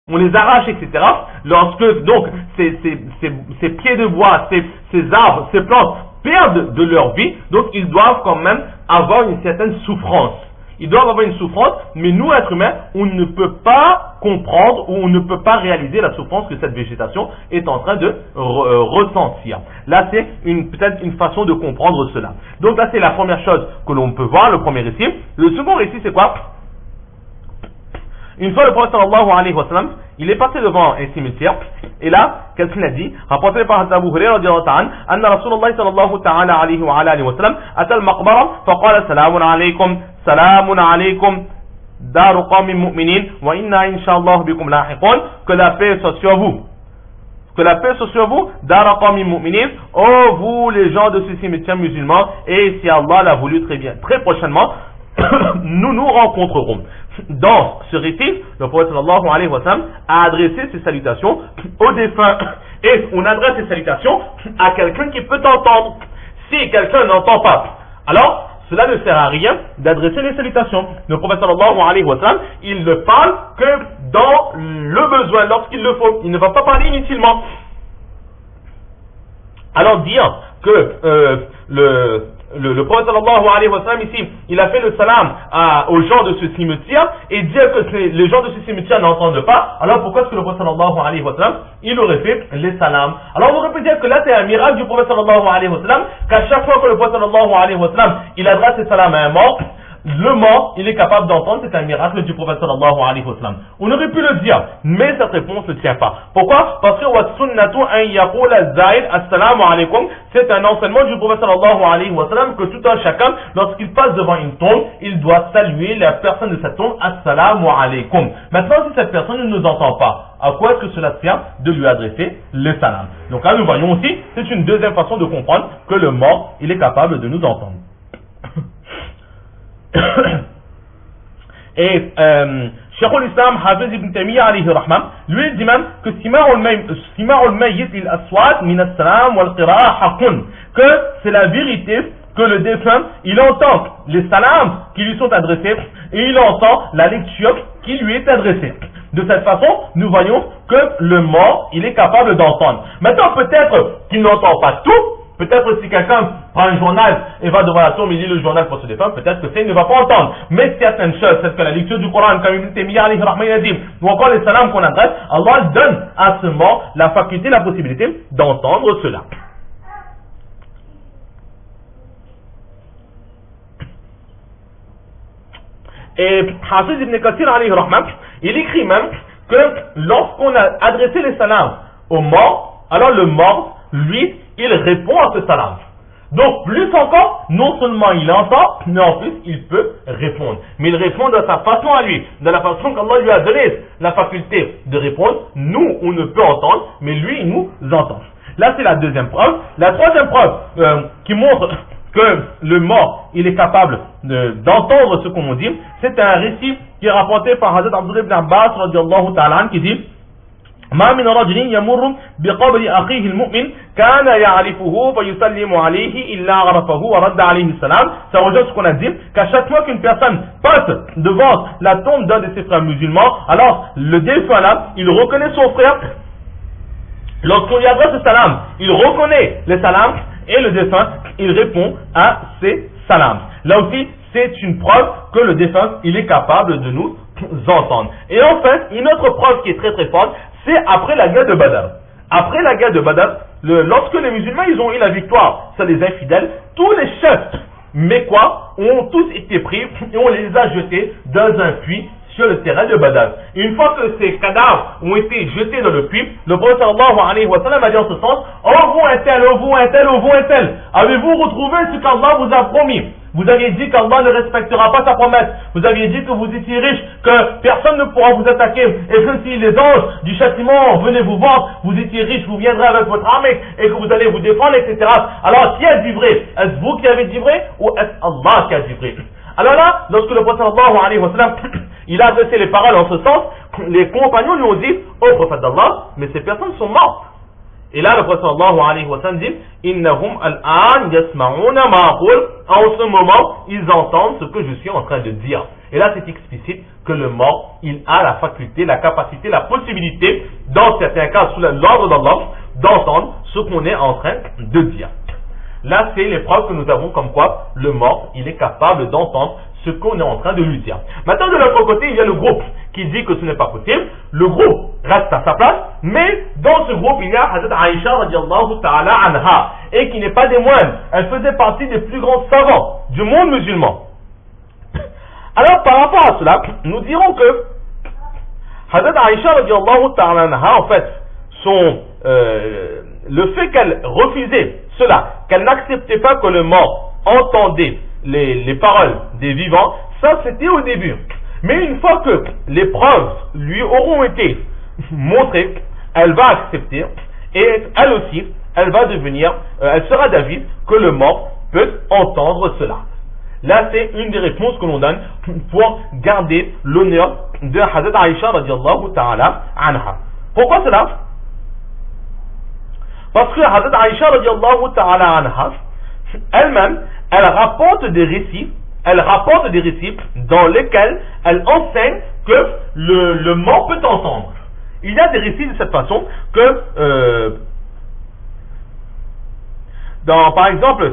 on les arrache, etc. Lorsque donc ces pieds de bois, ces arbres, ces plantes perdent de leur vie, donc ils doivent quand même avoir une certaine souffrance. Ils doivent avoir une souffrance, mais nous, êtres humains, on ne peut pas comprendre ou on ne peut pas réaliser la souffrance que cette végétation est en train de ressentir. Là, c'est peut-être une façon de comprendre cela. Donc là, c'est la première chose que l'on peut voir, le premier récit. Le second récit, c'est quoi? Une fois, le prophète sallallahu alayhi wa sallam, il est passé devant un cimetière, et là, quelqu'un a dit, rapporté par Abu Hurairah radiyallahu ta'ala, anna Rasulullah sallallahu ta'ala alayhi wa alihi wa sallam, ata al-maqbara, faqala salamun alaykum, daru qawmin mu'minin, wa inna inshallah bikum lahiqun, que la paix soit sur vous. Que la paix soit sur vous, daru qawmin mu'minin, oh vous les gens de ce cimetière musulman, et si Allah l'a voulu très bien, très prochainement, nous nous rencontrerons. Dans ce récit, le prophète sallallahu alayhi wa sallam a adressé ses salutations aux défunts. Et on adresse ces salutations à quelqu'un qui peut entendre. Si quelqu'un n'entend pas, alors cela ne sert à rien d'adresser les salutations. Le prophète sallallahu alayhi wa sallam, il ne parle que dans le besoin, lorsqu'il le faut. Il ne va pas parler inutilement. Alors dire que le prophète sallallahu alayhi wa sallam ici, il a fait le salam aux gens de ce cimetière et dire que les gens de ce cimetière n'entendent pas, alors pourquoi est-ce que le prophète sallallahu alayhi wa sallam, il aurait fait les salams? Alors on aurait pu dire que là c'est un miracle du prophète sallallahu alayhi wa sallam, qu'à chaque fois que le prophète sallallahu alayhi wa sallam, il adresse ses salams à un mort, le mort, il est capable d'entendre, c'est un miracle du prophète sallallahu alayhi wa sallam. On aurait pu le dire, mais cette réponse ne tient pas. Pourquoi? Parce que wa sunnatu an yaqula zaid assalamu alaykum, c'est un enseignement du prophète sallallahu alayhi wa sallam que tout un chacun, lorsqu'il passe devant une tombe, il doit saluer la personne de cette tombe, assalamu alaykum. Maintenant, si cette personne ne nous entend pas, à quoi est-ce que cela sert de lui adresser le salam? Donc là, nous voyons aussi, c'est une deuxième façon de comprendre que le mort, il est capable de nous entendre. Et Cheikh al-Islam Hafiz ibn Taymiyyah alayhi rahman, lui il dit même que sima'ul mayyit il aswat min as-salam wal qira'a haqqun, que c'est la vérité que le défunt il entend les salams qui lui sont adressés et il entend la lecture qui lui est adressée. De cette façon, nous voyons que le mort il est capable d'entendre. Maintenant peut-être qu'il n'entend pas tout. Peut-être si quelqu'un prend un journal et va devant la tombe et lit le journal pour se défendre, peut-être que ça il ne va pas entendre. Mais certaines choses, c'est que la lecture du Coran, comme Ibn Taymiyyah alayhi rahman a dit, ou encore les salams qu'on adresse, Allah donne à ce mort la faculté, la possibilité d'entendre cela. Et Hafiz ibn Kathir alayhi rahman, il écrit même que lorsqu'on a adressé les salams au mort, alors le mort, lui, il répond à ce salam. Donc, plus encore, non seulement il entend, mais en plus, il peut répondre. Mais il répond de sa façon à lui, de la façon qu'Allah lui a donné la faculté de répondre. Nous, on ne peut entendre, mais lui, il nous entend. Là, c'est la deuxième preuve. La troisième preuve qui montre que le mort, il est capable d'entendre ce qu'on dit, c'est un récit qui est rapporté par Hazrat Abdullah ibn Abbas, radiyallahu ta'ala, qui dit ما من رجل يمر بقبر أخيه المؤمن كان يعرفه فيسلم عليه إلا عرفه ورد عليه السلام. Ça rejoint ce qu'on a dit, qu'à chaque fois qu'une personne passe devant la tombe d'un de ses frères musulmans, alors le défunt là, il reconnaît son frère. Lorsqu'on lui adresse le salam, il reconnaît les salams et le défunt, il répond à ces salams. Là aussi, c'est une preuve que le défunt, il est capable de nous entendre. Et enfin, une autre preuve qui est très très forte, c'est après la guerre de Badr. Après la guerre de Badr, lorsque les musulmans ils ont eu la victoire sur les infidèles, tous les chefs mécois ont tous été pris et on les a jetés dans un puits sur le terrain de Badr. Et une fois que ces cadavres ont été jetés dans le puits, le prophète sallallahu alayhi wa sallam a dit en ce sens, oh vous un tel, oh vous un tel, oh vous un tel, avez-vous retrouvé ce qu'Allah vous a promis? Vous aviez dit qu'Allah ne respectera pas sa promesse. Vous aviez dit que vous étiez riche, que personne ne pourra vous attaquer. Et que si les anges du châtiment venaient vous voir, vous étiez riche, vous viendrez avec votre armée et que vous allez vous défendre, etc. Alors, qui a dit vrai? Est-ce vous qui avez dit vrai ou est-ce Allah qui a dit vrai? Alors là, lorsque le prophète sallallahu alayhi wa sallam, il a adressé les paroles en ce sens, les compagnons lui ont dit, oh prophète d'Allah, mais ces personnes sont mortes. Et là, le prophète sallallahu alayhi wa sallam dit, innahum al-an yasma'una ma aqul. En ce moment, ils entendent ce que je suis en train de dire. Et là, c'est explicite que le mort, il a la faculté, la capacité, la possibilité, dans certains cas, sous l'ordre d'Allah, d'entendre ce qu'on est en train de dire. Là, c'est les preuves que nous avons comme quoi le mort, il est capable d'entendre ce qu'on est en train de lui dire. Maintenant, de l'autre côté, il y a le groupe qui dit que ce n'est pas possible. Le groupe reste à sa place, mais dans ce groupe, il y a Hazrat Aïcha radiallahu ta'ala anha, et qui n'est pas des moines. Elle faisait partie des plus grands savants du monde musulman. Alors, par rapport à cela, nous dirons que Hazrat Aïcha radiallahu ta'ala anha, en fait, le fait qu'elle refusait cela, qu'elle n'acceptait pas que le mort entendait les paroles des vivants, ça c'était au début. Mais une fois que les preuves lui auront été montrées, elle va accepter et elle aussi, elle sera d'avis que le mort peut entendre cela. Là, c'est une des réponses que l'on donne pour garder l'honneur de Hazrat Aïcha radiallahu ta'ala anha. Pourquoi cela? Parce que Hazrat Aïcha radiallahu ta'ala anha, elle-même, elle rapporte des récits dans lesquels elle enseigne que le mort peut entendre. Il y a des récits de cette façon que, par exemple,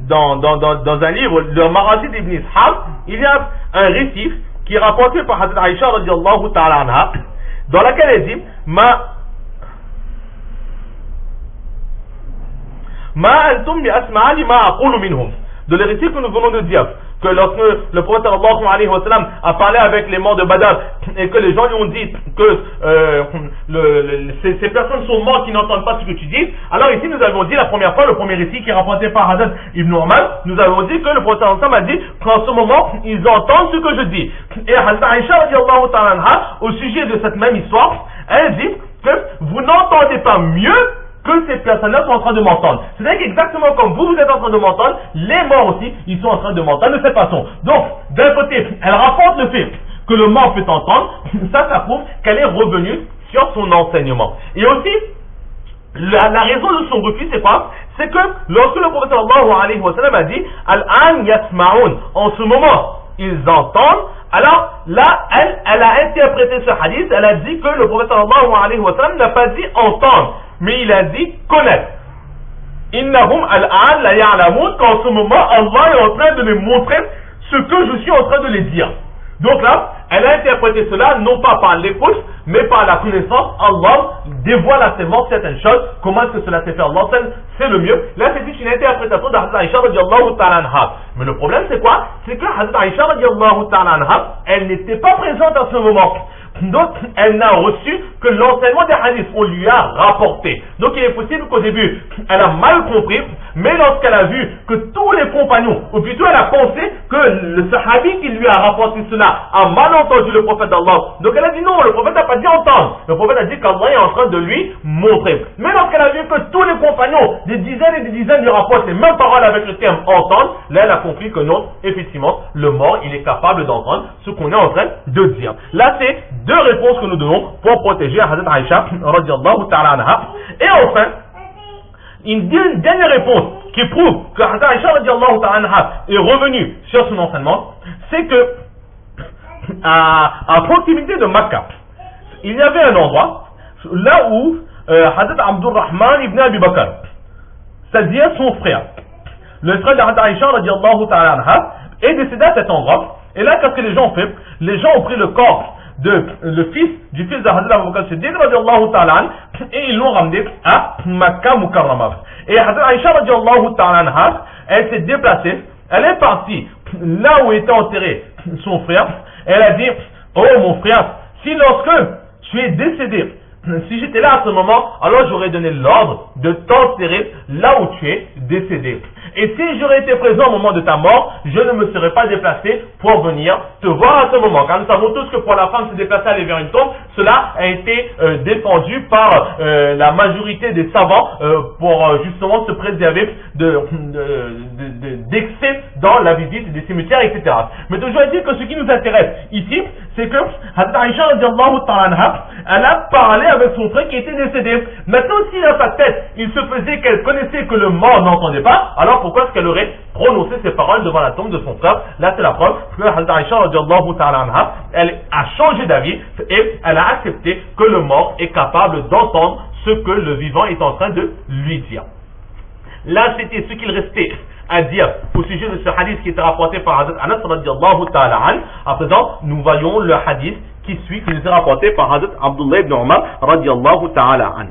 dans un livre, le Marasid ibn Ishaq, il y a un récit qui est rapporté par Hazrat Aïcha radiallahu ta'ala anha, dans laquelle elle dit de les récits que nous venons de dire, que lorsque le prophète sallallahu alayhi wa sallam a parlé avec les morts de Badr et que les gens lui ont dit que ces personnes sont mortes qui n'entendent pas ce que tu dis, alors ici nous avons dit la première fois, le premier récit qui est rapporté par Hazrat Ibn Umar, nous avons dit que le prophète sallallahu alayhi wa sallam a dit qu'en ce moment ils entendent ce que je dis. Et Hazrat Aïcha radiallahu ta'ala anha, au sujet de cette même histoire, elle dit que vous n'entendez pas mieux que ces personnes-là sont en train de m'entendre. C'est-à-dire qu'exactement comme vous êtes en train de m'entendre, les morts aussi, ils sont en train de m'entendre de cette façon. Donc, d'un côté, elle rapporte le fait que le mort peut entendre, ça prouve qu'elle est revenue sur son enseignement. Et aussi, la raison de son refus, c'est quoi? C'est que lorsque le prophète sallallahu alayhi wa sallam a dit « Al-an yasma'un » en ce moment, ils entendent, alors là, elle a interprété ce hadith, elle a dit que le prophète sallallahu alayhi wa sallam n'a pas dit entendre, mais il a dit connaître. Innahum al-an la ya'lamun, qu'en ce moment, Allah est en train de les montrer ce que je suis en train de les dire. Donc là, elle a interprété cela non pas par l'écoute, mais par la connaissance. Allah dévoile à ses morts certaines choses. Comment est-ce que cela s'est fait? Allah c'est le mieux. Là, c'est une interprétation de Hazrat Aïcha radiallahu ta'ala anha. Mais le problème, c'est quoi? C'est que Hazrat Aïcha radiallahu ta'ala anha, elle n'était pas présente à ce moment. Donc, elle n'a reçu que l'enseignement des hadiths. On lui a rapporté. Donc, il est possible qu'au début, elle a mal compris, mais lorsqu'elle a vu que tous les compagnons, ou plutôt elle a pensé que le sahabi qui lui a rapporté cela a mal entendu le prophète d'Allah. Donc, elle a dit non, le prophète n'a pas dit entendre. Le prophète a dit qu'Allah est en train de lui montrer. Mais lorsqu'elle a vu que tous les compagnons, des dizaines et des dizaines lui rapportent les mêmes paroles avec le terme entendre, là, elle a compris que non, effectivement, le mort, il est capable d'entendre ce qu'on est en train de dire. Là, c'est deux réponses que nous donnons pour protéger Hazrat Aïcha radiallahu ta'ala anha. Et enfin, une dernière réponse qui prouve que Hazrat Aïcha radiallahu ta'ala anha est revenue sur son enseignement, c'est que à proximité de Makkah, il y avait un endroit là où Hazrat Abdurrahman ibn Abi Bakr, c'est-à-dire son frère, le frère de Hazrat Aïcha radiallahu ta'ala anha, est décédé à cet endroit. Et là, qu'est-ce que les gens ont fait? Les gens ont pris le corps le fils de Hazrat Abu Bakr Siddiq radiallahu ta'ala et ils l'ont ramené à Makkah Mukarramah. Et Hazrat Aïcha radiallahu ta'ala anha, elle s'est déplacée, elle est partie là où était enterré son frère. Elle a dit: oh mon frère, si lorsque tu es décédé, si j'étais là à ce moment, alors j'aurais donné l'ordre de t'enterrer là où tu es décédé. Et si j'aurais été présent au moment de ta mort, je ne me serais pas déplacé pour venir te voir à ce moment. Car nous savons tous que pour la femme se déplacer aller vers une tombe, cela a été défendu par la majorité des savants pour justement se préserver d'excès dans la visite des cimetières, etc. Mais toujours est-il que ce qui nous intéresse ici, c'est que Hazrat Aïcha radiallahu ta'ala anha, elle a parlé avec son frère qui était décédé. Maintenant, si dans sa tête, il se faisait qu'elle connaissait que le mort n'entendait pas, alors pourquoi est-ce qu'elle aurait prononcé ces paroles devant la tombe de son frère? Là, c'est la preuve que Hazrat Aïcha radiallahu ta'ala anha, elle a changé d'avis et elle a accepté que le mort est capable d'entendre ce que le vivant est en train de lui dire. Là, c'était ce qu'il restait à dire au sujet de ce hadith qui était rapporté par Hazrat Anas radiallahu ta'ala an. À présent, nous voyons le hadith qui suit, qui nous est rapporté par Hazrat Abdullah ibn Umar radiallahu ta'ala an.